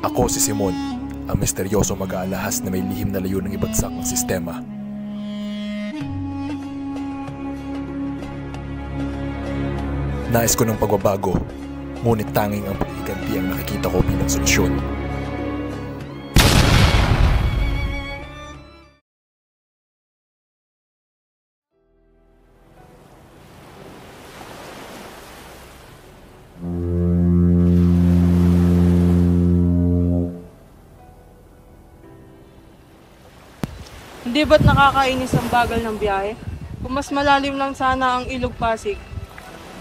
Ako si Simon, ang misteryoso mag-aalahas na may lihim na layunang ibagsak ang sistema. Nais ko ng pagbabago, ngunit tanging ang pag-iganti ang nakikita ko bilang solusyon. Hindi ba't nakakainis ang bagal ng biyahe? Kung mas malalim lang sana ang Ilog Pasig,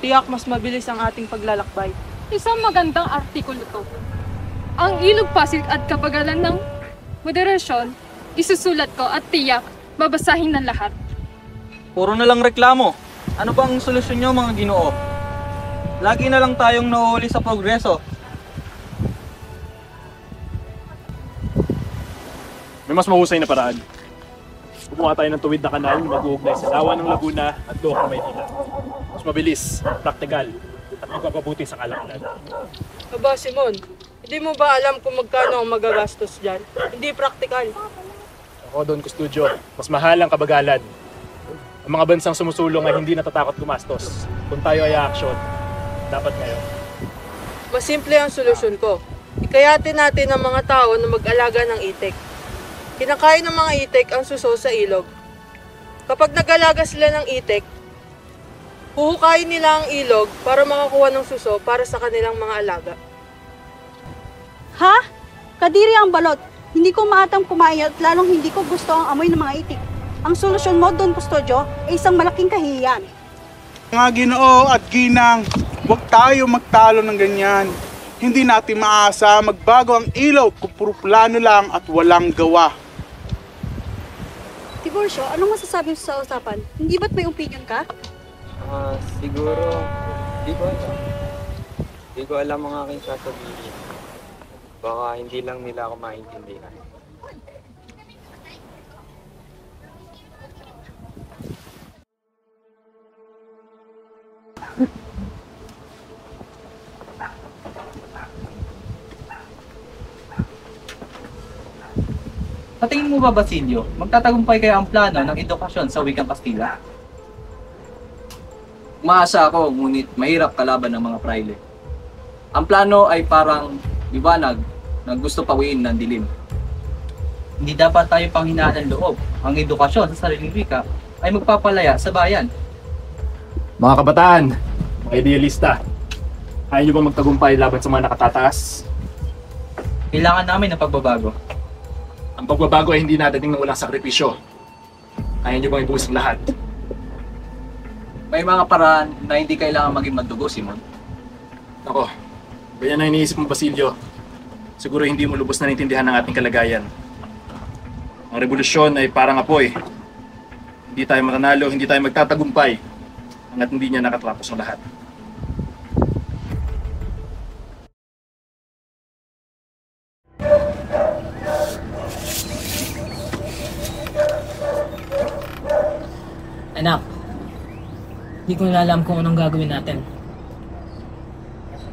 tiyak mas mabilis ang ating paglalakbay. Isang magandang artikulo to. Ang Ilog Pasig at kapagalan ng moderasyon, isusulat ko at tiyak, babasahin ng lahat. Puro na lang reklamo. Ano bang solusyon nyo mga Ginoo? Lagi na lang tayong nauuli sa progreso. May mas mahusay na paraan. Gumawa tayo ng tuwid na kanal na mag-uugnay sa lawa ng Laguna at Loca, Maynila. Mas mabilis, praktikal, at magpapabuti sa kalakalan. Aba, Simon, hindi mo ba alam kung magkano ang magagastos dyan? Hindi praktikal. Ako, Don Custodio, mas mahal ang kabagalan. Ang mga bansang sumusulong ay hindi natatakot gumastos. Kung tayo ay action, dapat ngayon. Mas simple ang solusyon ko. Ikayatin natin ang mga tao na mag-alaga ng itik. Kinakain ng mga itik ang suso sa ilog. Kapag nag-alaga sila ng itik, huhukayin nila ang ilog para makakuha ng suso para sa kanilang mga alaga. Ha? Kadiri ang balot. Hindi ko maatam kumain at lalong hindi ko gusto ang amoy ng mga itik. Ang solusyon mo, Don Custodio, ay isang malaking kahihiyan. Mga Ginoo at Ginang, huwag tayo magtalo ng ganyan. Hindi natin maasa magbago ang ilog kung puro plano lang at walang gawa. Tiburcio, anong masasabi mo sa usapan? Hindi ba't may opinion ka? Siguro, di ko alam ang aking sasabihin. Baka hindi lang nila ako maintindihan. Sa tingin mo ba, Basilio, magtatagumpay kaya ang plano ng edukasyon sa wikang Kastila? Umaasa ako, ngunit mahirap kalaban ng mga praile. Ang plano ay parang liwanag na gusto pawiin ng dilim. Hindi dapat tayo panghinaan ng loob. Ang edukasyon sa sariling wika ay magpapalaya sa bayan. Mga kabataan, mga idealista, kaya nyo bang magtagumpay laban sa mga nakatataas? Kailangan namin ng pagbabago. Ang pagbabago ay hindi nadating ng walang sakripisyo. Kaya nyo bang ibuhos ang lahat? May mga paraan na hindi kailangan maging madugo, Simon. Ako, ganyan na iniisip mo, Basilio. Siguro hindi mo lubos na naintindihan ang ating kalagayan. Ang revolusyon ay parang apoy. Hindi tayo matanalo, hindi tayo magtatagumpay hanggat hindi niya nakatapos ang lahat. Anak, hindi ko alam kung anong gagawin natin.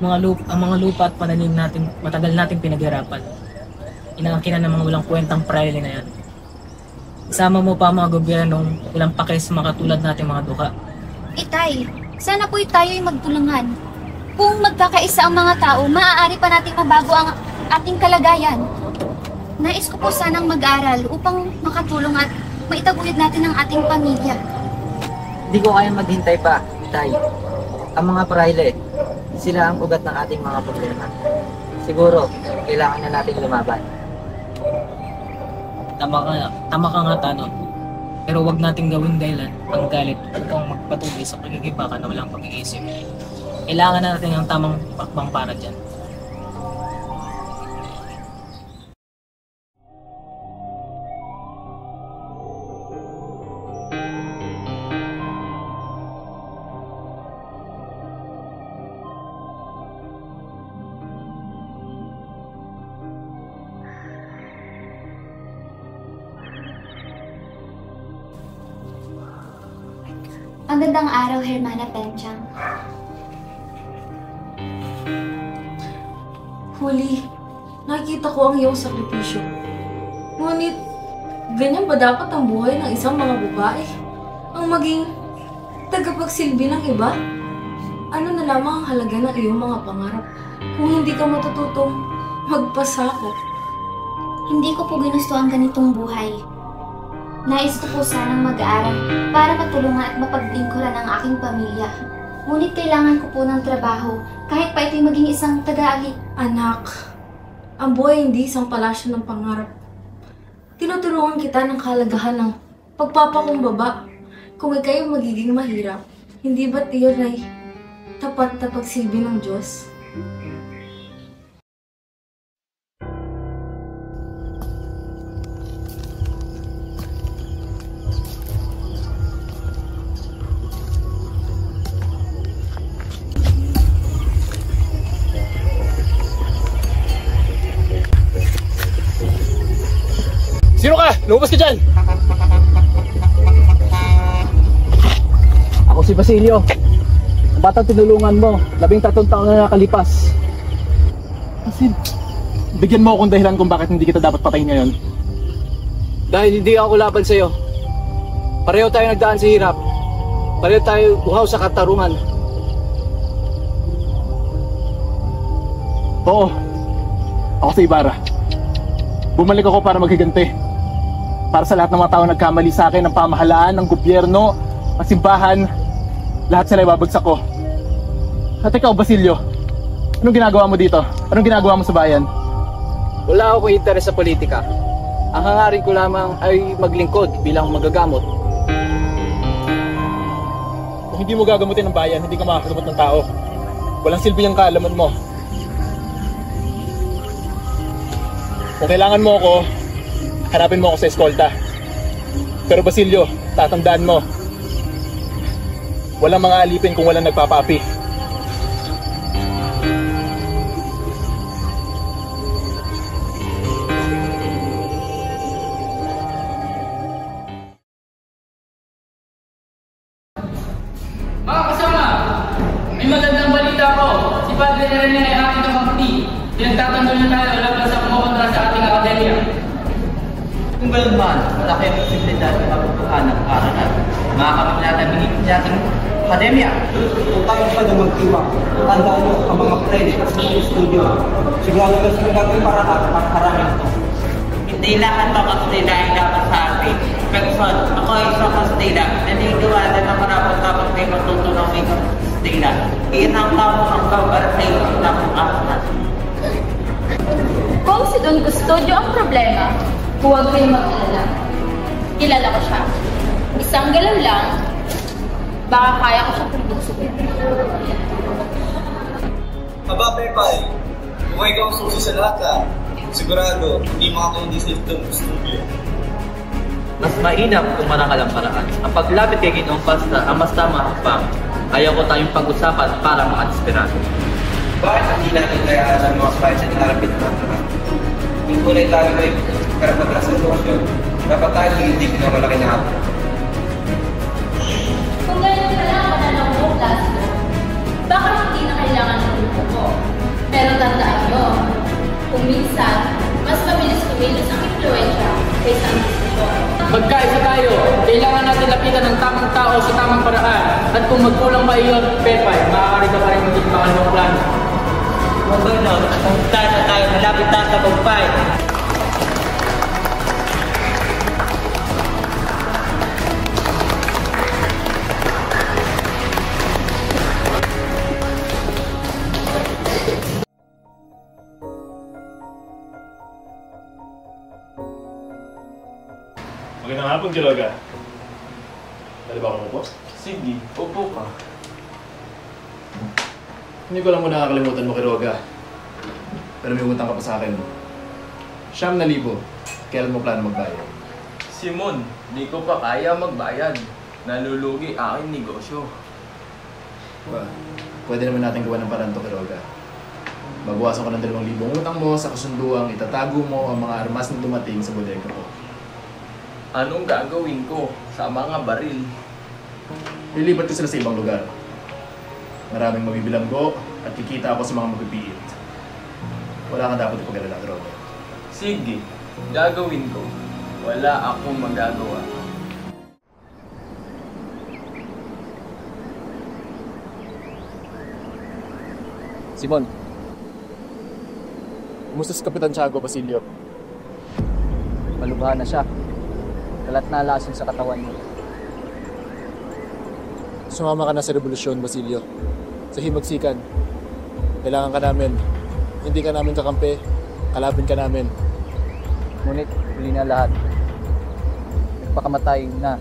Ang mga lupa at pananim natin, matagal nating pinaghirapan. Inaakinan ng mga walang kwentang praile na yan. Isama mo pa ang mga gobyernong walang pake sa mga katulad nating mga duka. Itay, sana po'y tayo'y magtulungan. Kung magkakaisa ang mga tao, maaari pa nating mabago ang ating kalagayan. Nais ko po sanang mag-aral upang makatulong at maitaguyod natin ang ating pamilya. Hindi ko kaya maghintay pa, Itay. Ang mga praile, sila ang ugat ng ating mga problema. Siguro, kailangan na natin lumaban. Tama ka nga, Tanod. Pero wag nating gawing dahilan ang galit upang magpatuloy sa pagkikibaka na walang pag-iisip. Kailangan na natin ang tamang pakbang para dyan. Magandang araw, Hermana Penchang. Huli, nakikita ko ang iyong sakripisyo. Ngunit, ganyan ba dapat ang buhay ng isang mga babae? Ang maging tagapagsilbi ng iba? Ano na lamang ang halaga ng iyong mga pangarap kung hindi ka matututong magpasakop? Hindi ko po ginusto ang ganitong buhay. Nais ko po sanang mag-aaral para matulungan at mapaglingkuran ang aking pamilya. Ngunit kailangan ko po ng trabaho kahit pa ito'y maging isang taga-ali. Anak, ang buhay hindi isang palasyo ng pangarap. Tinutulungan kita ng kahalagahan ng pagpapakumbaba kung ika'y magiging mahirap. Hindi ba't iyon ay tapat na pagsilbi ng Diyos? Sino ka? Lumabas ka dyan! Ako si Basilio. Ang batang tinulungan mo, 13 taon na nakalipas. Kasi, bigyan mo akong dahilan kung bakit hindi kita dapat patayin ngayon. Dahil hindi ako laban sa'yo. Pareho tayo nagdaan sa hirap. Pareho tayo uhaw sa katarungan. Oo. Ako si Ibarra. Bumalik ako para maghiganti. Para sa lahat ng mga tao nagkamali sa akin, ng pamahalaan, ng gobyerno, ng simbahan, lahat sila ibabagsak ko. At ikaw, Basilio, anong ginagawa mo dito? Anong ginagawa mo sa bayan? Wala akong interes sa politika. Ang hangarin ko lamang ay maglingkod bilang magagamot. Kung hindi mo gagamutin ng bayan, hindi ka makakagamot ng tao. Walang silbi ang kaalaman mo. Kung kailangan mo ako, hanapin mo ako sa eskolta. Pero Basilio, tatandaan mo, walang mga alipin kung walang nagpapaapi. Mga kasama, may magandang balita ko. Si Padre Rene ay ating kapatid. Pinagtatanggol na tayo laban sa kumakontra sa ating akademya. Kung ganoon man, malaki ang posibilidad na mapupuhan ng aralan. Makakamit natin ang ating akademya. Kung tayo pa na mag-iwak, tandaan mo ang mga friends sa studio. Sigurado ka sa magagawin paraan at makarami ito. Hindi lahat ng kastila ay dapat sa atin. Person, ako ay isang kastila. Naniniwala na marapot kapag may matutunong may kastila. Iyan ang tamang hanggang para sa iyo ang tamang asas. Kung si Don Custodio ang problema, huwag kayong mag-alala. Kilala ko siya. Isang galaw lang, baka kaya ko siyang pagbusukin. Aba, Pepay, kung ikaw ang susi sa lahat sigurado, hindi makakondisip itong studio. Mas mainam kung manangal ang paraan. Ang paglapit kay Ginoong Pasta ang mas tama hakbang. Ayaw ko tayong pag-usapan para makadesperado. Bakit hindi natin kayaan ang mga fights at harapin ng mga? Kung kulay tayo ay karapatan sa sosyon, dapat tayo hindi ng malaki na hapon. Kung ganyan ka lang mananong mo, Plasco, baka hindi na kailangan ng grupo ko. Pero tandaan nyo, kung minsan, mas mabilis kumilos ang impluensya kaysa ang diskusyon. Magkaisa tayo. Kailangan natin lapitan ng tamang tao sa tamang paraan. At kung magkulang ba iyon, Pepay, maaari ka pa rin maging pangalawang plano. Kung gano'n, kung tayo malapit tayo sa kumpay. Magandang hapon, Kiloga. Dali ba ako mo po? Sige, upo ka. Hindi ko lang muna nakakalimutan mo, Kiloga. Pero may utang ka pa sa akin. 9,000. Kailan mo plano magbayad? Simon, di ko pa kaya magbayad. Nalulugi aking negosyo. Pwede naman natin gawa ng paraan to, Kiloga. Babawasan ko ng 2,000 utang mo sa kasunduang itatago mo ang mga armas na dumating sa bodega ko. Anong gagawin ko sa mga baril? Lilipat ko sila sa ibang lugar. Maraming mabibilanggo at kikita ako sa mga magpipiit. Wala kang dapat ipag-alala, Drogo. Sige, gagawin ko. Wala akong magagawa. Simon, kumusta si Kapitan Tiago Basilio? Malubha na siya. Kalat na lason sa katawan niya. Sumama ka na sa revolusyon, Basilio. Sa himagsikan. Kailangan ka namin. Hindi ka namin kakampi. Kalabin ka namin. Ngunit, huli na lahat. Nagpakamatay na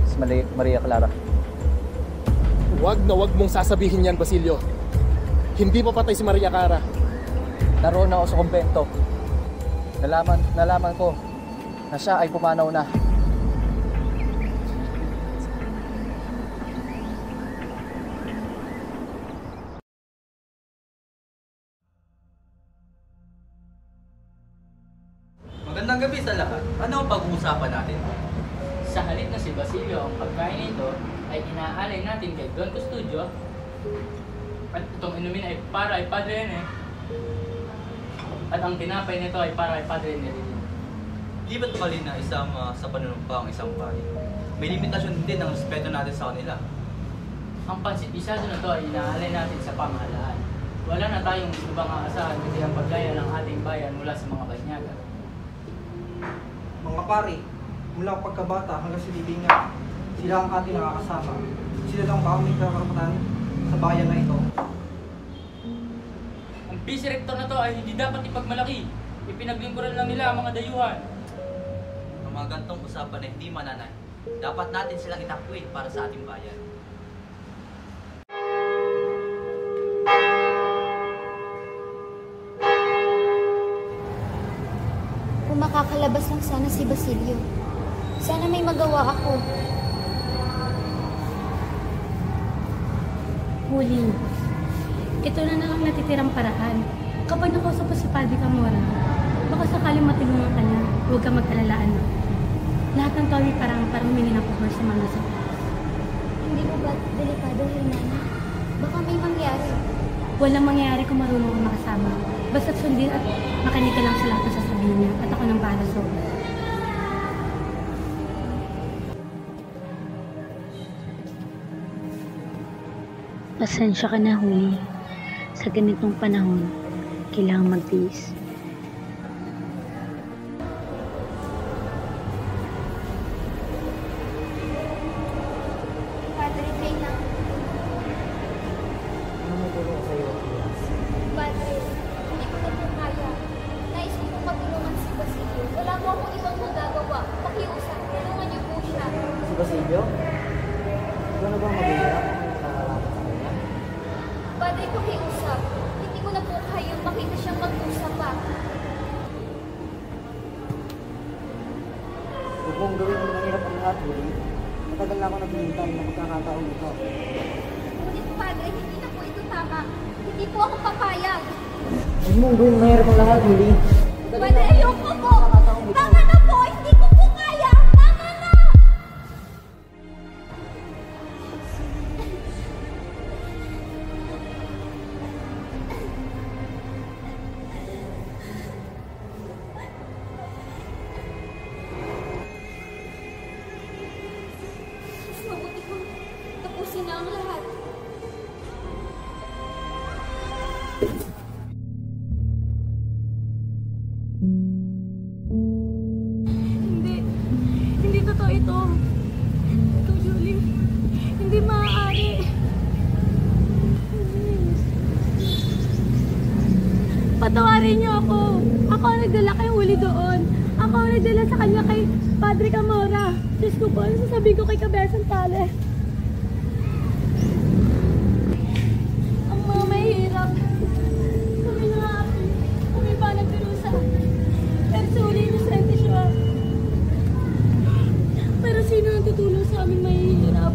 si Maria Clara. Huwag na huwag mong sasabihin yan, Basilio. Hindi pa patay si Maria Clara. Naroon ako sa kumpento. Nalaman ko na siya ay pumanaw na. Magandang gabi sa lahat. Ano ang pag-uusapan natin? Sa halip na si Basilio, ang pagkain nito ay inaalay natin kay Don Custodio. At itong inumin ay para ay Padre Rene. At ang tinapay nito ay para ay Padre Rene. Di ba't mali na isama sa panunumpa ang isang bahay? May limitasyon din ang respeto natin sa kanila. Ang pansipisado na ito ay inaalay natin sa pamahalaan. Wala na tayong ibang aasahan kundi ang paggaya ng ating bayan mula sa mga banyaga. Mga pari, mula pagkabata hanggang sa libingan, sila ang ating nakakasama. Sila lang ba ang may karapatan sa bayan na ito? Ang vice rector na to ay hindi dapat ipagmalaki. Ipinaglingkuran lang nila ang mga dayuhan. Ang mga gantong usapan ay hindi mananay. Dapat natin silang itakwil para sa ating bayan. Kung makakalabas lang sana si Basilio. Sana may magawa ako. Huli. Ito na lang ang natitirang paraan. Kapag nakausap pa si Padre Camora, baka sakaling matulungan ka na, huwag ka mag-alalaan na. Lahat ng tao ay parang humingi ng pabor sa mga nasa taas. Hindi mo ba delikado, Hernana? Baka may mangyari. Walang mangyayari kung marunong kang makasama. Basta't sundin at makinig ka lang sa lahat na sasabihin niya at ako nang bahala sa ulo. Pasensya ka na, Huli. Sa ganitong panahon, kailangang magtiis. Padre Reina. Ano mo tulong sa'yo? Padre, hindi ko na po kaya. Nais ko pong matulungan si Basilio. Wala po akong ibang magagawa. Pakiusap, tulungan niyo po siya. Si Basilio? Ikaw na ba maghihirap ang nakakalaman sa kanya? Padre, pakiusap. Hindi ko na po kaya makita siyang mag-usap pa. Huwag mong gawin mo nahirap ang lahat, Huli. Matagal na ako naghihintay na magkakataon ito. Ngunit, Padre, hindi na po ito tama. Hindi po ako papayag. Huwag mong gawin mahirap ang lahat, Huli. Padre, ayoko po! Tama na po! Hindi ko po kaya! Tama na! Mas mabuti ko tapusin na ang lahat. Hindi totoo ito. Ito, Julie. Hindi maaari. Patawarin niyo ako. Ako ang nagdala kay Huli doon. Ako ang nagdala sa kanya kay Padre Camora. Diyos ko po, ano sasabihin ko kay Cabezang Tale? Ang mga mahihirap. Kami na nga, kami ba nagpirusa? Pero sa huli, inosente siya. Pero sino ang tutulong sa aming mahihirap?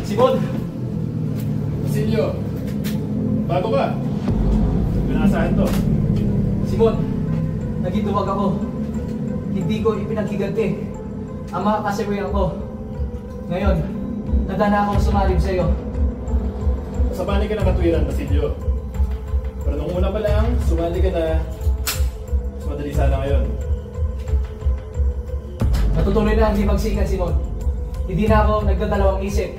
Simon! Basilio! Bago ka! Pinaasahan to. Simon, naging duwag ako. Hindi ko ipinaghiganti. ang mga kasiwiyan ko. Ngayon, handa na akong sumalib sa iyo. Masabali ka ng katwiran, Basilio. Pero nung una pa lang, sumali ka na. Mas madali sana ngayon. Natutuloy na ang hibagsikan, Simon. Hindi na ako nagdadalawang isip.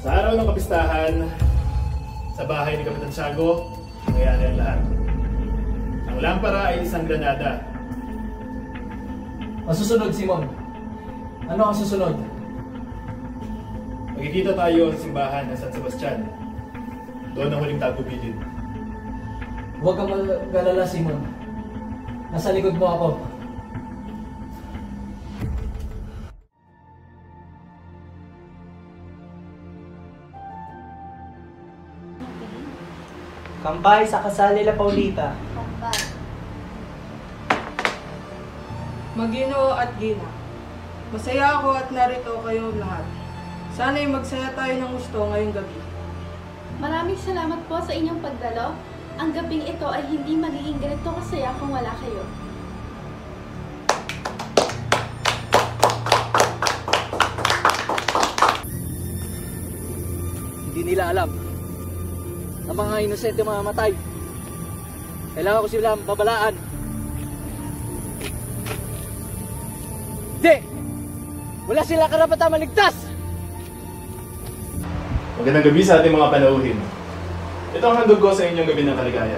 Sa araw ng kapistahan, sa bahay ni Kapitan Tiago, nangyayari ang lahat. Ang lampara ay isang granada. Ang susunod, Simon. Ano ang susunod? Magkikita tayo sa simbahan ng San Sebastian. Doon ang huling tagubilin. Huwag kang mag-alala, Simon. Nasa likod mo ako. Kampay sa kasal nila Paulita. Maginoo at Gina, masaya ako at narito kayong lahat. Sana'y magsaya tayo ng gusto ngayong gabi. Maraming salamat po sa inyong pagdalo. Ang gabing ito ay hindi magiging ganito kasaya kung wala kayo. Hindi nila alam ang mga inosente mamamatay. Kailangan ko sila babalaan. Hindi! Wala sila karapatang maligtas! Magandang gabi sa ating mga panauhin. Ito ang handog ko sa inyong gabi ng kaligaya.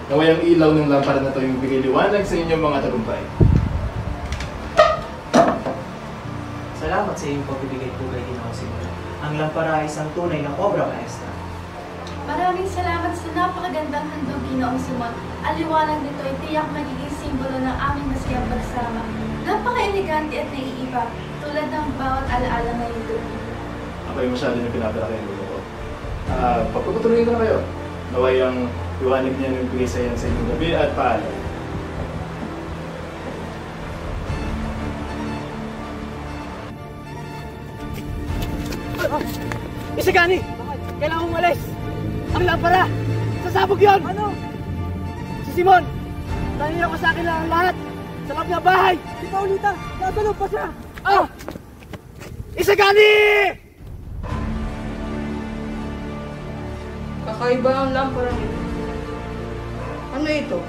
Naway ang ilaw ng lampara na ito yung bigay liwanag sa inyong mga tagumpay. Salamat sa iyong pagbibigay tugay, Ginoong Simon. Ang lampara ay isang tunay na obra maestra. Maraming salamat sa napakagandang handog, Ginoong Simon. Ang liwanag nito ay tiyak magiging simbolo ng aming masayang pagsama. Napaka-elegante at naiiba, tulad ng bawat alaala ngayong gabi. Ako ay masyado yung pinapalaki ang gulo ko. Pagpapatuloy ko na kayo. Naway ang liwanag niya ng bigay sa inyong gabi at paalam. Isagani! Kailangan umalis! Ang lampara! Sasabog yun! Ano? Si Simon! Tanila ko sa akin lang ang lahat! Sa loob ng bahay! Si Paulita! Nasa loob pa siya! Ah! Isagani! Kakaiba ang lampara nito. Ano ito?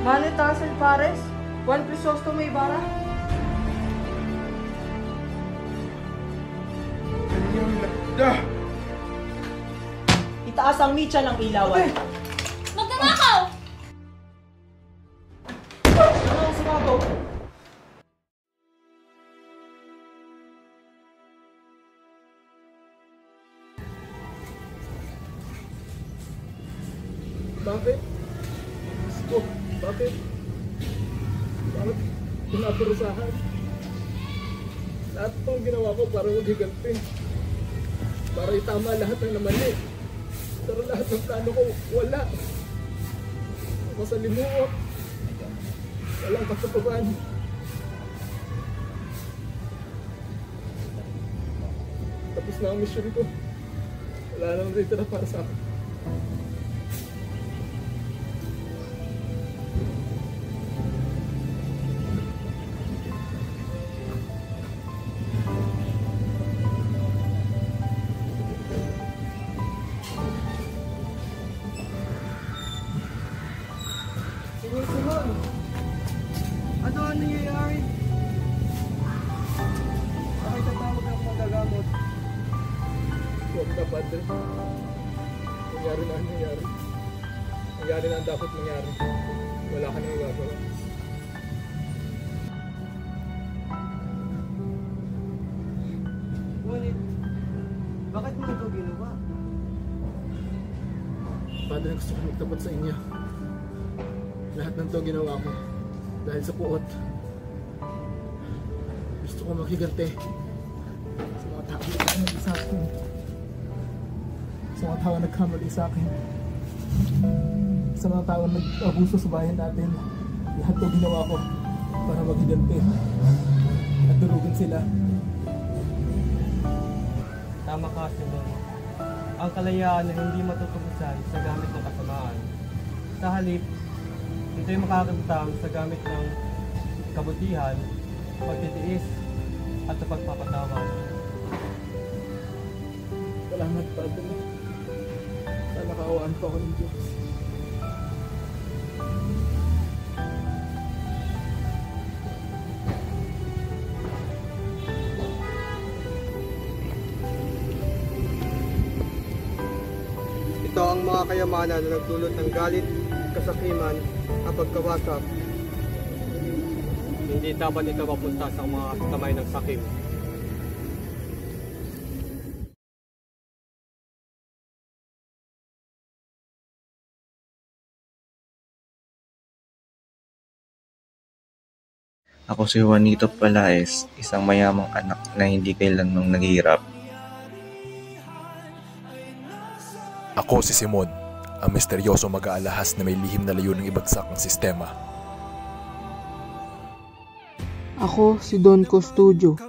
Mane Tassel Pares? Juan Crisostomo may bara? Itaas ang mitya ng ilawan. Magnanakaw! Ano ang sumabog? Bakit? Oh, bakit? Bakit pinaparusahan? Lahat itong ginawa ko para maghiganti. Para itama lahat ng namali. Pero lahat ng plano ko, wala. Ako sa limuot. Walang katuturan. Tapos na ang mission ko. Wala nang retira para sa akin. Simon! Ano ang nangyayari? Bakit tatawag ang magagamot? Huwag na, Padre. Nangyari na ang nangyari. Nangyari na ang dapat mangyari. Wala ka nang gagawa. Ngunit, bakit mo ito ginawa? Padre, gusto ko magtapat sa inyo. Lahat ng to ginawa ko dahil sa puot. Gusto ko maghigante sa mga tao nagkamali sa akin. Sa mga tao nagkamali sa akin. Sa mga tao nag-abuso sa bayan natin. Lahat to ginawa ko para maghigante at durugin sila. Tama ka, Simon. ang kalayaan na hindi matutugusan sa gamit ng kasamaan. Sa halip, ito'y makakamtang sa gamit ng kabutihan, pagtitiis, at sa pagpapatawad. Salamat, Padre. Sana kaawaan po ako ng Diyos. Ito ang mga kayamanan na nagdulot ng galit, kasakiman, at pagkawasak. Hindi dapat ito mapunta sa mga kamay ng sakim. Ako si Juanito Palaez, isang mayamang anak na hindi kailanmang naghihirap. Ako si Simon, ang misteryoso mag-aalahas na may lihim na layunang ibagsak ang sistema. Ako si Don Custodio,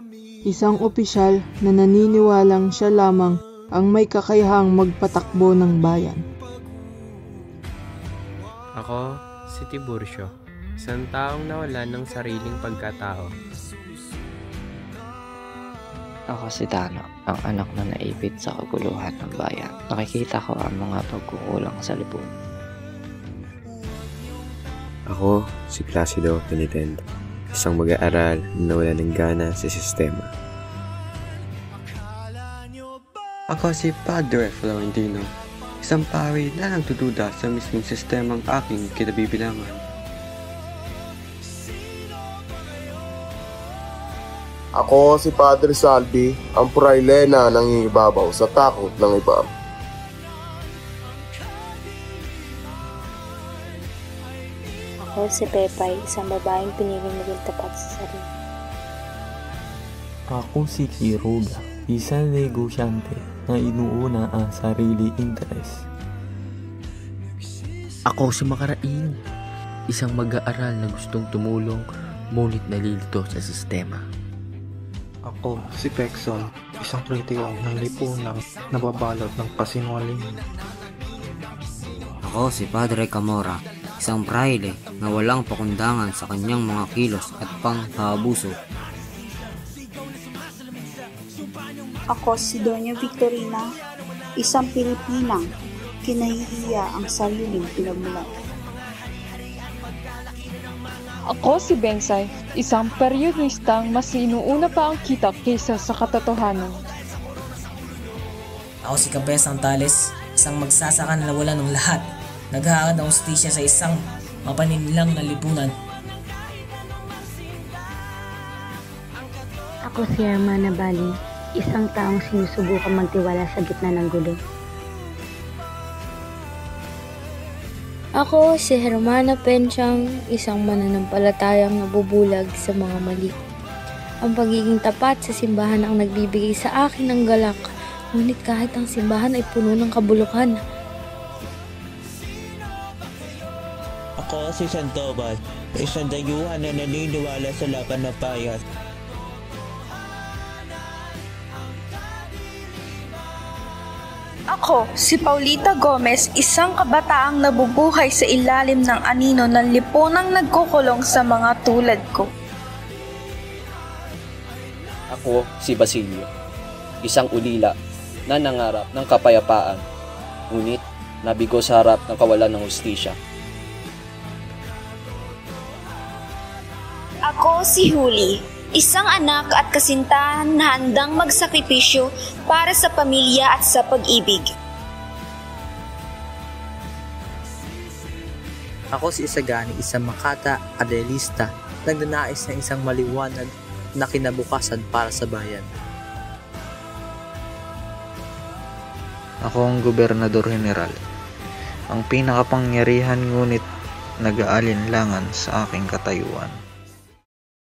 isang opisyal na naniniwalang siya lamang ang may kakayahang magpatakbo ng bayan. Ako si Tiburcio, isang taong nawalan ng sariling pagkatao. Ako si Tano, ang anak na naipit sa kaguluhan ng bayan. Nakikita ko ang mga pagkukulang sa lipunan. Ako si Placido Penitente, isang mag-aaral na nawala ng gana sa sistema. Ako si Padre Florentino, isang pari na nagdududa sa mismong sistemang aking kinabibilangan. Ako si Padre Salvi, ang prayle na nangingibabaw sa takot ng iba. Ako si Pepay, isang babaeng piniling maging tapat sa sarili. Ako si Quiroga, isang negosyante na inuuna ang sarili interes. Ako si Makarain, isang mag-aaral na gustong tumulong ngunit nalilito sa sistema. Ako si Pexon, isang kritiko ng lipunang nababalot ng kasinungalingan. Ako si Padre Camora, isang praile na walang pakundangan sa kanyang mga kilos at pang-haabuso. Ako si Doña Victorina, isang Pilipinang kinahihiya ang sariling pinagmulan. Ako si Bensay, isang periodistang mas inuuna pa ang kita kaysa sa katotohanan. Ako si Cabezang Tales, isang magsasaka na nawala ng lahat. Naghahangad ng hustisya sa isang mapaninlang na lipunan. Ako si Hermana Bali, isang taong sinusubukang magtiwala sa gitna ng gulo. Ako si Hermana Penchang, isang mananampalatayang nabubulag sa mga mali. Ang pagiging tapat sa simbahan ang nagbibigay sa akin ng galak, ngunit kahit ang simbahan ay puno ng kabulukan. Ako si Sandoval, isang dayuhan na naniniwala sa laban ng payat. Ako, si Paulita Gomez, isang kabataang nabubuhay sa ilalim ng anino ng lipunang nagkukulong sa mga tulad ko. Ako, si Basilio, isang ulila na nangarap ng kapayapaan, ngunit nabigo sa harap ng kawalan ng hustisya. Ako si Huli, isang anak at kasintahan na handang magsakripisyo para sa pamilya at sa pag-ibig. Ako si Isagani, isang makata adelista, nagnanais ng isang maliwanag na kinabukasan para sa bayan. Ako ang Gobernador General, ang pinakapangyarihan ngunit nag-aalinlangan sa aking katayuan.